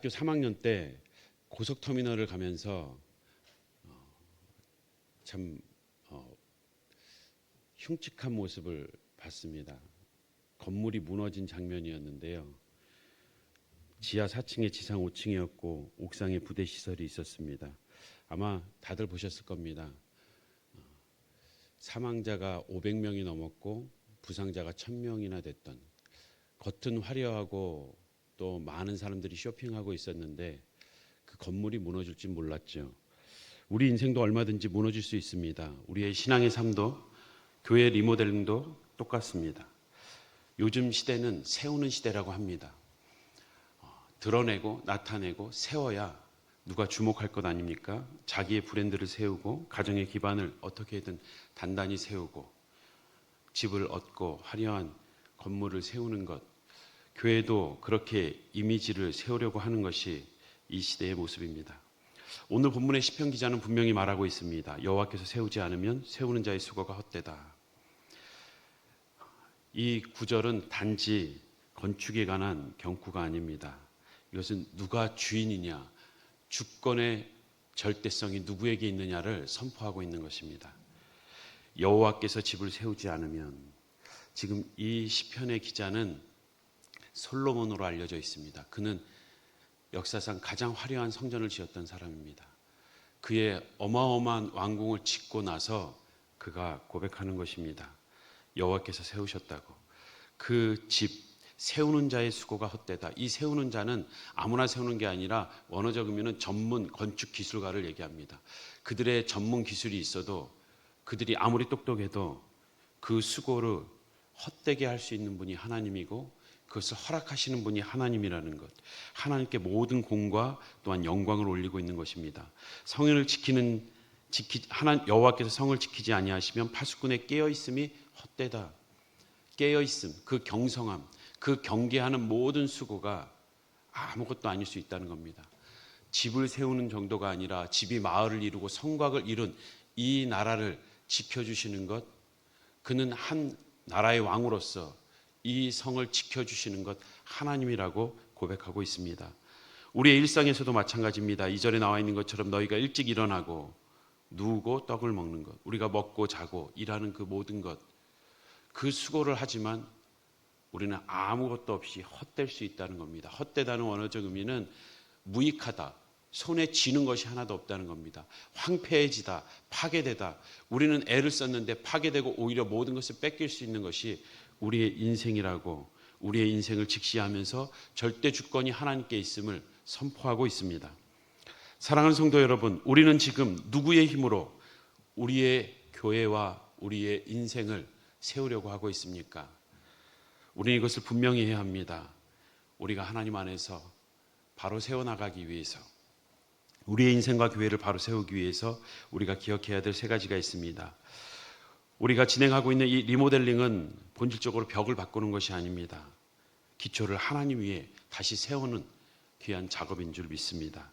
학교 3학년 때 고속터미널을 가면서 참 흉측한 모습을 봤습니다. 건물이 무너진 장면이었는데요. 지하 4층에 지상 5층이었고 옥상에 부대 시설이 있었습니다. 아마 다들 보셨을 겁니다. 사망자가 500명이 넘었고 부상자가 1000명이나 됐던, 겉은 화려하고 또 많은 사람들이 쇼핑하고 있었는데 그 건물이 무너질 줄 몰랐죠. 우리 인생도 얼마든지 무너질 수 있습니다. 우리의 신앙의 삶도, 교회 리모델링도 똑같습니다. 요즘 시대는 세우는 시대라고 합니다. 드러내고 나타내고 세워야 누가 주목할 것 아닙니까? 자기의 브랜드를 세우고 가정의 기반을 어떻게든 단단히 세우고 집을 얻고 화려한 건물을 세우는 것, 교회도 그렇게 이미지를 세우려고 하는 것이 이 시대의 모습입니다. 오늘 본문의 시편 기자는 분명히 말하고 있습니다. 여호와께서 세우지 않으면 세우는 자의 수고가 헛되다. 이 구절은 단지 건축에 관한 경고가 아닙니다. 이것은 누가 주인이냐, 주권의 절대성이 누구에게 있느냐를 선포하고 있는 것입니다. 여호와께서 집을 세우지 않으면, 지금 이 시편의 기자는 솔로몬으로 알려져 있습니다. 그는 역사상 가장 화려한 성전을 지었던 사람입니다. 그의 어마어마한 왕궁을 짓고 나서 그가 고백하는 것입니다. 여호와께서 세우셨다고. 그 집 세우는 자의 수고가 헛되다. 이 세우는 자는 아무나 세우는 게 아니라 원어적 의미는 전문 건축 기술가를 얘기합니다. 그들의 전문 기술이 있어도, 그들이 아무리 똑똑해도 그 수고를 헛되게 할 수 있는 분이 하나님이고 그것을 허락하시는 분이 하나님이라는 것, 하나님께 모든 공과 또한 영광을 올리고 있는 것입니다. 성을 여호와께서 성을 지키지 아니하시면 파수꾼의 깨어있음이 헛되다. 깨어있음, 그 경성함, 그 경계하는 모든 수고가 아무것도 아닐 수 있다는 겁니다. 집을 세우는 정도가 아니라 집이 마을을 이루고 성곽을 이룬 이 나라를 지켜주시는 것, 그는 한 나라의 왕으로서 이 성을 지켜주시는 것 하나님이라고 고백하고 있습니다. 우리의 일상에서도 마찬가지입니다. 2절에 나와 있는 것처럼 너희가 일찍 일어나고 누우고 떡을 먹는 것, 우리가 먹고 자고 일하는 그 모든 것, 그 수고를 하지만 우리는 아무것도 없이 헛될 수 있다는 겁니다. 헛되다는 원어적 의미는 무익하다, 손에 쥐는 것이 하나도 없다는 겁니다. 황폐해지다, 파괴되다. 우리는 애를 썼는데 파괴되고 오히려 모든 것을 뺏길 수 있는 것이 우리의 인생이라고, 우리의 인생을 직시하면서 절대 주권이 하나님께 있음을 선포하고 있습니다. 사랑하는 성도 여러분, 우리는 지금 누구의 힘으로 우리의 교회와 우리의 인생을 세우려고 하고 있습니까? 우리는 이것을 분명히 해야 합니다. 우리가 하나님 안에서 바로 세워나가기 위해서, 우리의 인생과 교회를 바로 세우기 위해서 우리가 기억해야 될 세 가지가 있습니다. 우리가 진행하고 있는 이 리모델링은 본질적으로 벽을 바꾸는 것이 아닙니다. 기초를 하나님 위에 다시 세우는 귀한 작업인 줄 믿습니다.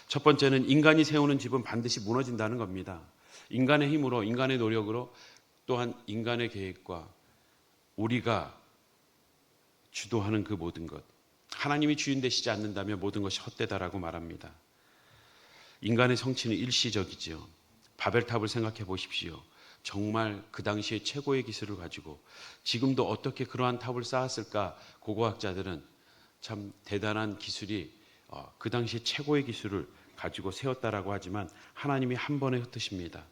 첫 번째는 인간이 세우는 집은 반드시 무너진다는 겁니다. 인간의 힘으로, 인간의 노력으로, 또한 인간의 계획과 우리가 주도하는 그 모든 것, 하나님이 주인 되시지 않는다면 모든 것이 헛되다라고 말합니다. 인간의 성취는 일시적이지요. 바벨탑을 생각해 보십시오. 정말 그 당시에 최고의 기술을 가지고 지금도 어떻게 그러한 탑을 쌓았을까? 고고학자들은 참 대단한 기술이 그 당시에 최고의 기술을 가지고 세웠다라고 하지만 하나님이 한 번에 흩으십니다.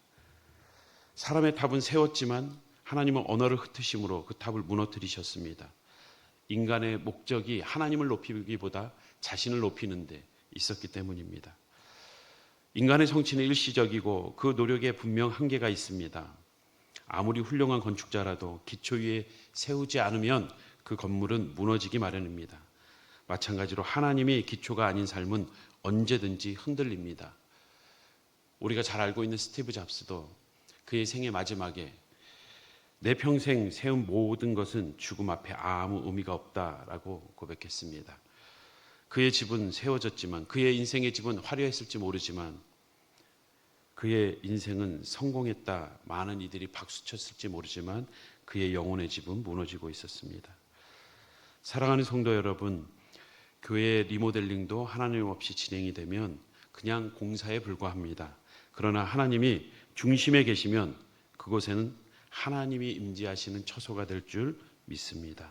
사람의 탑은 세웠지만 하나님은 언어를 흩으심으로 그 탑을 무너뜨리셨습니다. 인간의 목적이 하나님을 높이기보다 자신을 높이는 데 있었기 때문입니다. 인간의 성취는 일시적이고 그 노력에 분명 한계가 있습니다. 아무리 훌륭한 건축자라도 기초 위에 세우지 않으면 그 건물은 무너지기 마련입니다. 마찬가지로 하나님이 기초가 아닌 삶은 언제든지 흔들립니다. 우리가 잘 알고 있는 스티브 잡스도 그의 생애 마지막에 내 평생 세운 모든 것은 죽음 앞에 아무 의미가 없다라고 고백했습니다. 그의 집은 세워졌지만, 그의 인생의 집은 화려했을지 모르지만, 그의 인생은 성공했다, 많은 이들이 박수쳤을지 모르지만 그의 영혼의 집은 무너지고 있었습니다. 사랑하는 성도 여러분, 교회 리모델링도 하나님 없이 진행이 되면 그냥 공사에 불과합니다. 그러나 하나님이 중심에 계시면 그곳에는 하나님이 임재하시는 처소가 될 줄 믿습니다.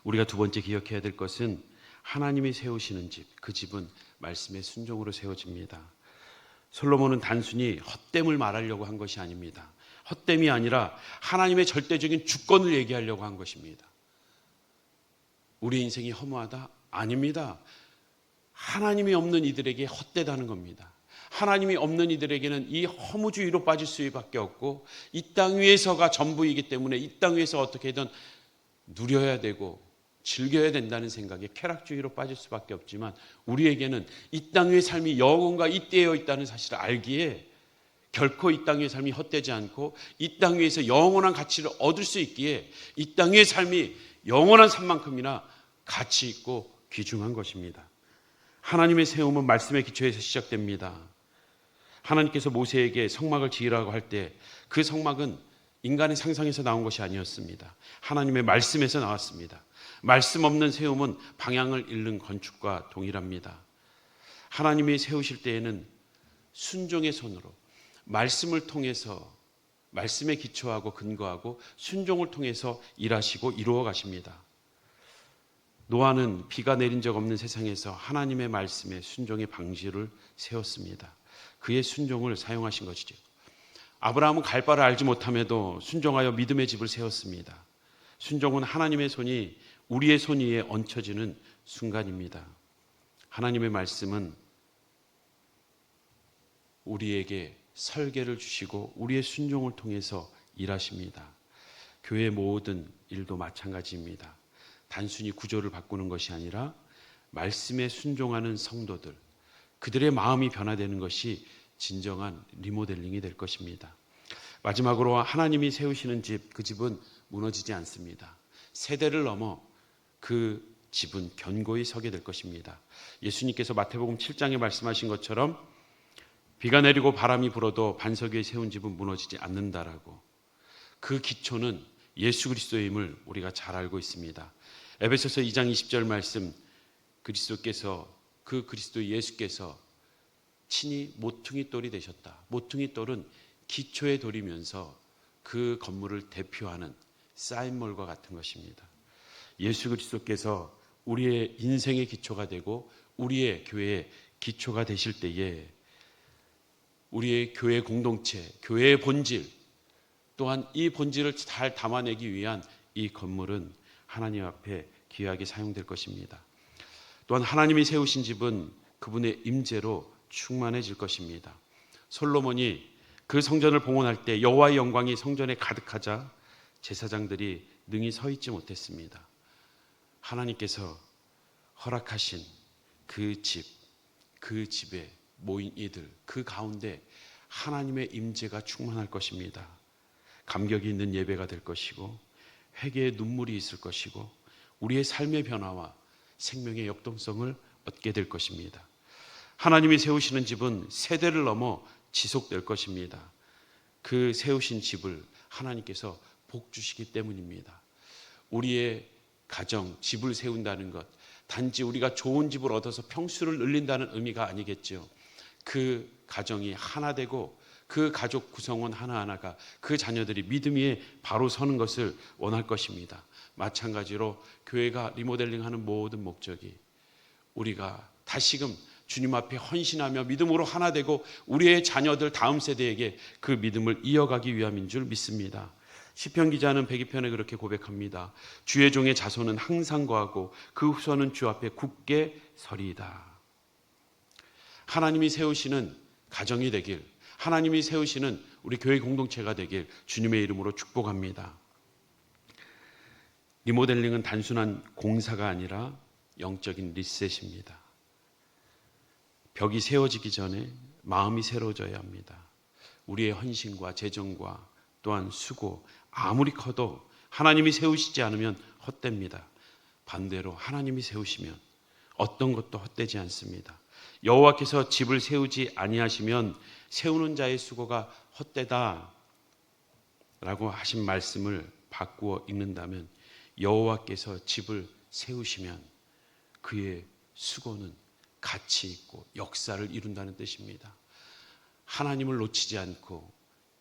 우리가 두 번째 기억해야 될 것은 하나님이 세우시는 집, 그 집은 말씀의 순종으로 세워집니다. 솔로몬은 단순히 헛됨을 말하려고 한 것이 아닙니다. 헛됨이 아니라 하나님의 절대적인 주권을 얘기하려고 한 것입니다. 우리 인생이 허무하다? 아닙니다. 하나님이 없는 이들에게 헛되다는 겁니다. 하나님이 없는 이들에게는 이 허무주의로 빠질 수밖에 없고 이 땅 위에서가 전부이기 때문에 이 땅 위에서 어떻게든 누려야 되고 즐겨야 된다는 생각에 쾌락주의로 빠질 수밖에 없지만 우리에게는 이 땅 위의 삶이 영원과 잇대어 있다는 사실을 알기에 결코 이 땅 위의 삶이 헛되지 않고 이 땅 위에서 영원한 가치를 얻을 수 있기에 이 땅 위의 삶이 영원한 삶만큼이나 가치 있고 귀중한 것입니다. 하나님의 세움은 말씀의 기초에서 시작됩니다. 하나님께서 모세에게 성막을 지으라고 할 때 그 성막은 인간의 상상에서 나온 것이 아니었습니다. 하나님의 말씀에서 나왔습니다. 말씀 없는 세움은 방향을 잃는 건축과 동일합니다. 하나님이 세우실 때에는 순종의 손으로 말씀을 통해서 말씀에 기초하고 근거하고 순종을 통해서 일하시고 이루어 가십니다. 노아는 비가 내린 적 없는 세상에서 하나님의 말씀에 순종의 방지를 세웠습니다. 그의 순종을 사용하신 것이죠. 아브라함은 갈 바를 알지 못함에도 순종하여 믿음의 집을 세웠습니다. 순종은 하나님의 손이 우리의 손 위에 얹혀지는 순간입니다. 하나님의 말씀은 우리에게 설계를 주시고 우리의 순종을 통해서 일하십니다. 교회의 모든 일도 마찬가지입니다. 단순히 구조를 바꾸는 것이 아니라 말씀에 순종하는 성도들, 그들의 마음이 변화되는 것이 진정한 리모델링이 될 것입니다. 마지막으로 하나님이 세우시는 집, 그 집은 무너지지 않습니다. 세대를 넘어 그 집은 견고히 서게 될 것입니다. 예수님께서 마태복음 7장에 말씀하신 것처럼 비가 내리고 바람이 불어도 반석 위에 세운 집은 무너지지 않는다라고. 그 기초는 예수 그리스도임을 우리가 잘 알고 있습니다. 에베소서 2장 20절 말씀, 그리스도께서 그 그리스도 예수께서 친히 모퉁이 돌이 되셨다. 모퉁이 돌은 기초의 돌이면서 그 건물을 대표하는 사인몰과 같은 것입니다. 예수 그리스도께서 우리의 인생의 기초가 되고 우리의 교회의 기초가 되실 때에 우리의 교회 공동체, 교회의 본질, 또한 이 본질을 잘 담아내기 위한 이 건물은 하나님 앞에 귀하게 사용될 것입니다. 또한 하나님이 세우신 집은 그분의 임재로 충만해질 것입니다. 솔로몬이 그 성전을 봉헌할 때 여호와의 영광이 성전에 가득하자 제사장들이 능히 서 있지 못했습니다. 하나님께서 허락하신 그 집, 그 집에 모인 이들, 그 가운데 하나님의 임재가 충만할 것입니다. 감격이 있는 예배가 될 것이고 회개의 눈물이 있을 것이고 우리의 삶의 변화와 생명의 역동성을 얻게 될 것입니다. 하나님이 세우시는 집은 세대를 넘어 지속될 것입니다. 그 세우신 집을 하나님께서 복 주시기 때문입니다. 우리의 가정, 집을 세운다는 것, 단지 우리가 좋은 집을 얻어서 평수를 늘린다는 의미가 아니겠죠. 그 가정이 하나 되고 그 가족 구성원 하나하나가 그 자녀들이 믿음 위에 바로 서는 것을 원할 것입니다. 마찬가지로 교회가 리모델링하는 모든 목적이 우리가 다시금 주님 앞에 헌신하며 믿음으로 하나 되고 우리의 자녀들 다음 세대에게 그 믿음을 이어가기 위함인 줄 믿습니다. 시편 기자는 102편에 그렇게 고백합니다. 주의 종의 자손은 항상 거하고 그 후손은 주 앞에 굳게 서리이다. 하나님이 세우시는 가정이 되길, 하나님이 세우시는 우리 교회 공동체가 되길 주님의 이름으로 축복합니다. 리모델링은 단순한 공사가 아니라 영적인 리셋입니다. 벽이 세워지기 전에 마음이 새로워져야 합니다. 우리의 헌신과 재정과 또한 수고, 아무리 커도 하나님이 세우시지 않으면 헛됩니다. 반대로 하나님이 세우시면 어떤 것도 헛되지 않습니다. 여호와께서 집을 세우지 아니하시면 세우는 자의 수고가 헛되다 라고 하신 말씀을 바꾸어 읽는다면 여호와께서 집을 세우시면 그의 수고는 가치 있고 역사를 이룬다는 뜻입니다. 하나님을 놓치지 않고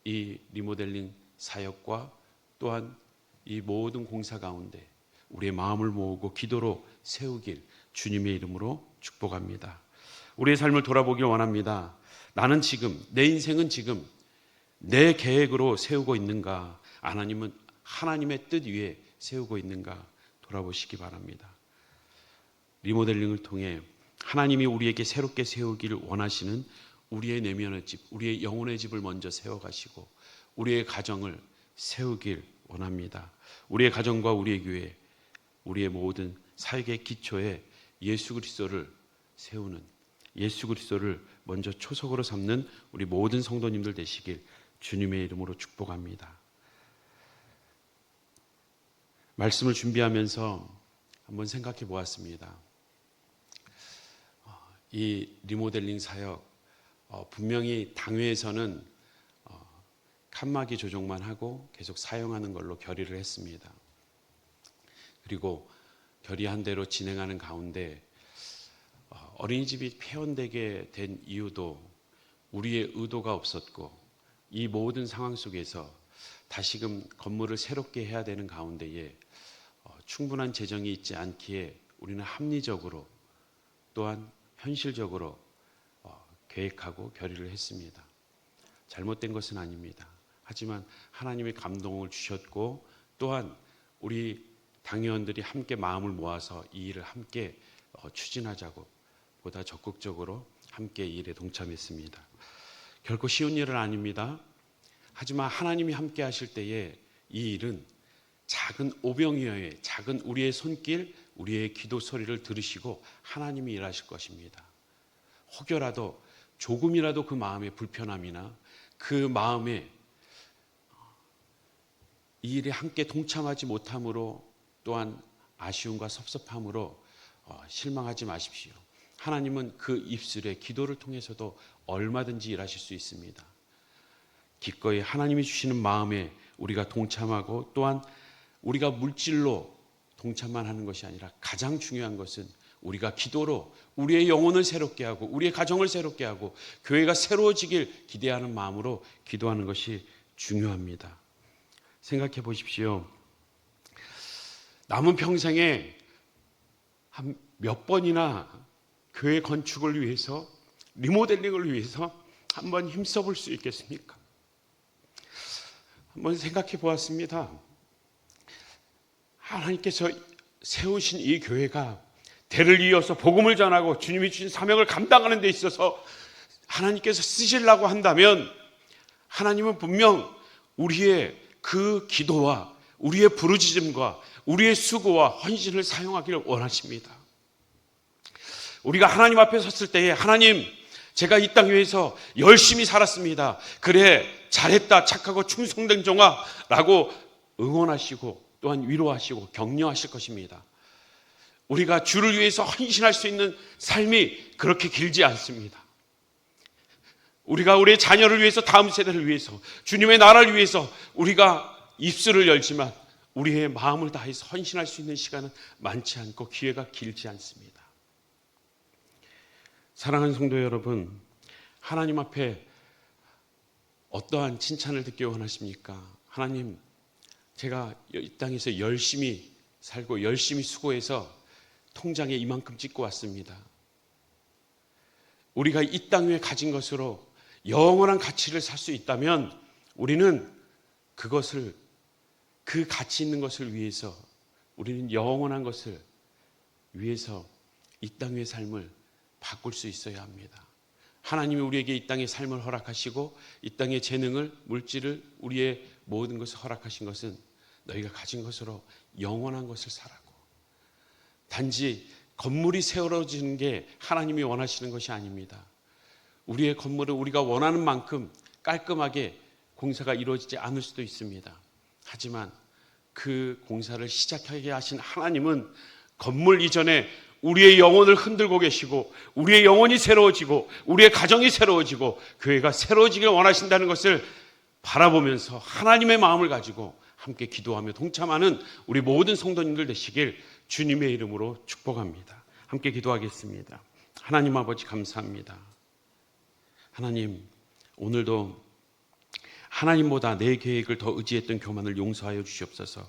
이 리모델링 사역과 또한 이 모든 공사 가운데 우리의 마음을 모으고 기도로 세우길 주님의 이름으로 축복합니다. 우리의 삶을 돌아보길 원합니다. 나는 지금, 내 인생은 지금 내 계획으로 세우고 있는가? 하나님은 하나님의 뜻 위에 세우고 있는가? 돌아보시기 바랍니다. 리모델링을 통해 하나님이 우리에게 새롭게 세우기를 원하시는 우리의 내면의 집, 우리의 영혼의 집을 먼저 세워가시고 우리의 가정을 세우길 원합니다. 우리의 가정과 우리의 교회, 우리의 모든 사역의 기초에 예수 그리스도를 세우는, 예수 그리스도를 먼저 초석으로 삼는 우리 모든 성도님들 되시길 주님의 이름으로 축복합니다. 말씀을 준비하면서 한번 생각해 보았습니다. 이 리모델링 사역, 분명히 당회에서는 칸막이 조정만 하고 계속 사용하는 걸로 결의를 했습니다. 그리고 결의한 대로 진행하는 가운데 어린이집이 폐원되게 된 이유도 우리의 의도가 없었고, 이 모든 상황 속에서 다시금 건물을 새롭게 해야 되는 가운데에 충분한 재정이 있지 않기에 우리는 합리적으로 또한 현실적으로 계획하고 결의를 했습니다. 잘못된 것은 아닙니다. 하지만 하나님의 감동을 주셨고 또한 우리 당회원들이 함께 마음을 모아서 이 일을 함께 추진하자고 보다 적극적으로 함께 이 일에 동참했습니다. 결코 쉬운 일은 아닙니다. 하지만 하나님이 함께 하실 때에 이 일은 작은 오병이어의 작은 우리의 손길, 우리의 기도 소리를 들으시고 하나님이 일하실 것입니다. 혹여라도 조금이라도 그 마음의 불편함이나 그 마음에 이 일에 함께 동참하지 못함으로 또한 아쉬움과 섭섭함으로 실망하지 마십시오. 하나님은 그 입술의 기도를 통해서도 얼마든지 일하실 수 있습니다. 기꺼이 하나님이 주시는 마음에 우리가 동참하고 또한 우리가 물질로 동참만 하는 것이 아니라 가장 중요한 것은 우리가 기도로 우리의 영혼을 새롭게 하고 우리의 가정을 새롭게 하고 교회가 새로워지길 기대하는 마음으로 기도하는 것이 중요합니다. 생각해 보십시오. 남은 평생에 한 몇 번이나 교회 건축을 위해서, 리모델링을 위해서 한번 힘써 볼 수 있겠습니까? 한번 생각해 보았습니다. 하나님께서 세우신 이 교회가 대를 이어서 복음을 전하고 주님이 주신 사명을 감당하는 데 있어서 하나님께서 쓰시려고 한다면 하나님은 분명 우리의 그 기도와 우리의 부르짖음과 우리의 수고와 헌신을 사용하기를 원하십니다. 우리가 하나님 앞에 섰을 때에 하나님, 제가 이 땅 위에서 열심히 살았습니다. 그래, 잘했다, 착하고 충성된 종아 라고 응원하시고 또한 위로하시고 격려하실 것입니다. 우리가 주를 위해서 헌신할 수 있는 삶이 그렇게 길지 않습니다. 우리가 우리의 자녀를 위해서, 다음 세대를 위해서, 주님의 나라를 위해서 우리가 입술을 열지만 우리의 마음을 다해서 헌신할 수 있는 시간은 많지 않고 기회가 길지 않습니다. 사랑하는 성도 여러분, 하나님 앞에 어떠한 칭찬을 듣기 원하십니까? 하나님, 제가 이 땅에서 열심히 살고 열심히 수고해서 통장에 이만큼 찍고 왔습니다. 우리가 이 땅 위에 가진 것으로 영원한 가치를 살 수 있다면 우리는 그것을, 그 가치 있는 것을 위해서, 우리는 영원한 것을 위해서 이 땅 위의 삶을 바꿀 수 있어야 합니다. 하나님이 우리에게 이 땅의 삶을 허락하시고 이 땅의 재능을, 물질을, 우리의 모든 것을 허락하신 것은 너희가 가진 것으로 영원한 것을 살라고. 단지 건물이 세워지는 게 하나님이 원하시는 것이 아닙니다. 우리의 건물은 우리가 원하는 만큼 깔끔하게 공사가 이루어지지 않을 수도 있습니다. 하지만 그 공사를 시작하게 하신 하나님은 건물 이전에 우리의 영혼을 흔들고 계시고 우리의 영혼이 새로워지고 우리의 가정이 새로워지고 교회가 새로워지길 원하신다는 것을 바라보면서 하나님의 마음을 가지고 함께 기도하며 동참하는 우리 모든 성도님들 되시길 주님의 이름으로 축복합니다. 함께 기도하겠습니다. 하나님 아버지 감사합니다. 하나님, 오늘도 하나님보다 내 계획을 더 의지했던 교만을 용서하여 주시옵소서.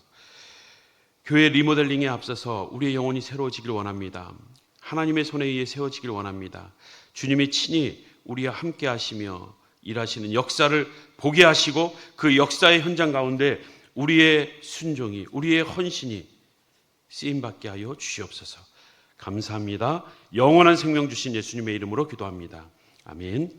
교회 리모델링에 앞서서 우리의 영혼이 새로워지길 원합니다. 하나님의 손에 의해 세워지길 원합니다. 주님이 친히 우리와 함께 하시며 일하시는 역사를 보게 하시고 그 역사의 현장 가운데 우리의 순종이, 우리의 헌신이 쓰임받게 하여 주시옵소서. 감사합니다. 영원한 생명 주신 예수님의 이름으로 기도합니다. 아멘.